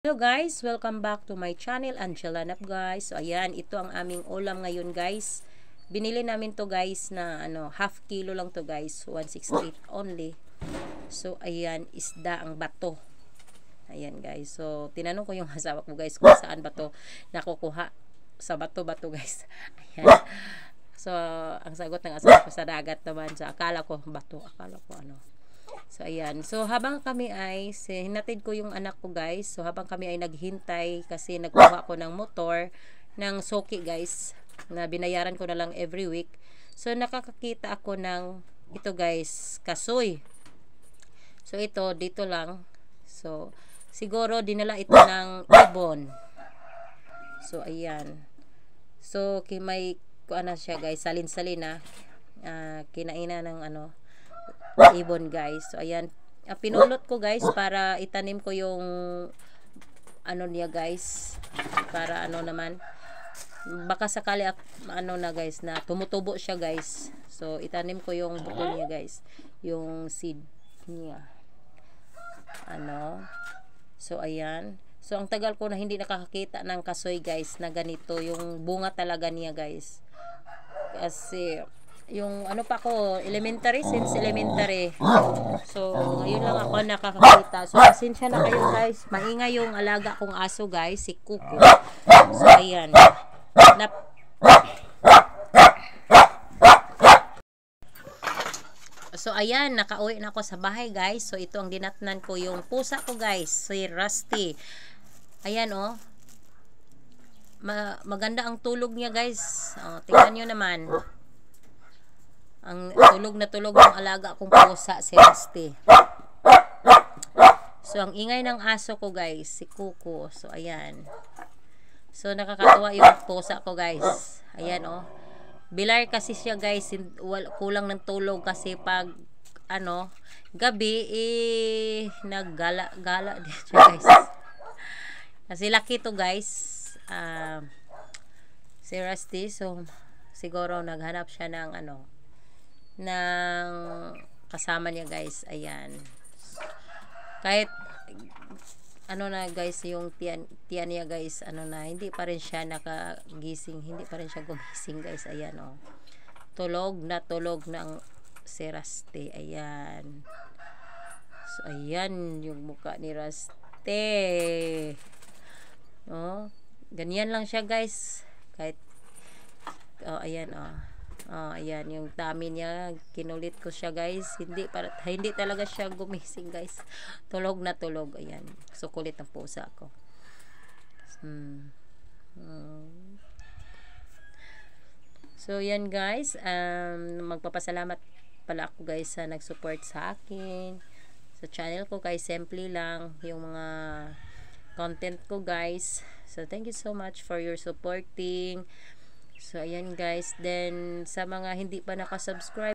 Hello guys, welcome back to my channel, Angela Nap guys. So ayan, ito ang aming ulam ngayon guys. Binili namin to guys na half kilo lang to guys, 168 only. So ayan, isda ang bato. Ayan guys. So tinanong ko yung asawa ko guys kung saan bato nakukuha. Sa bato-bato guys. Ayan. So ang sagot ng asawa ko sa dagat naman. So akala ko bato, akala ko So, ayan. So, habang kami ay, hinatid ko yung anak ko, guys. So, habang kami ay naghintay, kasi nagkuha ko ng motor, ng soki, guys, na binayaran ko na lang every week. So, nakakakita ako ng, ito, guys, kasoy. So, ito, dito lang. So, siguro, dinala ito ng ibon. So, ayan. So, may, siya, guys, salin-salin, kinainan ng, ibon guys. So ayan, pinulot ko guys para itanim ko yung niya guys, para naman baka sakali na guys na tumutubo siya guys. So itanim ko yung buko niya guys, yung seed niya. So ayan. So ang tagal ko na hindi nakakakita ng kasoy guys na ganito, yung bunga talaga niya guys. Kasi yung pa ko, since elementary. So, ngayon lang ako nakakakita. So, pasensya na kayo guys. Maingay yung alaga kong aso guys, si Kuko. So, ayan. So, ayan, nakauwi na ako sa bahay guys. So, ito ang dinatnan ko, yung pusa ko guys, si Rusty. Ayan maganda ang tulog niya guys. Tingnan nyo naman. Ang tulog ng alaga kong pusa, si Rusty. So, ang ingay ng aso ko guys, si Kuko. So, ayan. So, nakakatawa yung pusa ko guys. Ayan Bilar kasi siya guys, kulang ng tulog kasi pag gabi naggala-gala din siya guys. Kasi laki to guys. Si Rusty, so siguro naghanap siya ng ng kasama niya guys. Ayan, kahit na guys, yung tiyan niya guys, hindi pa rin siya nakagising, hindi pa rin siya gumising guys. Ayan tulog ng si Rusty. Ayan. So ayan yung mukha ni Rusty. Ganyan lang siya guys, kahit ayan ayan yung tummy niya, kinulit ko siya guys. Hindi talaga siya gumising guys, tulog na tulog. Ayan, so kulit ang pusa ko. So yan guys, magpapasalamat pala ako guys sa nag-support sa akin sa channel ko guys. Simple lang yung mga content ko guys. So thank you so much for your supporting. So ayan guys, then sa mga hindi pa nakasubscribe,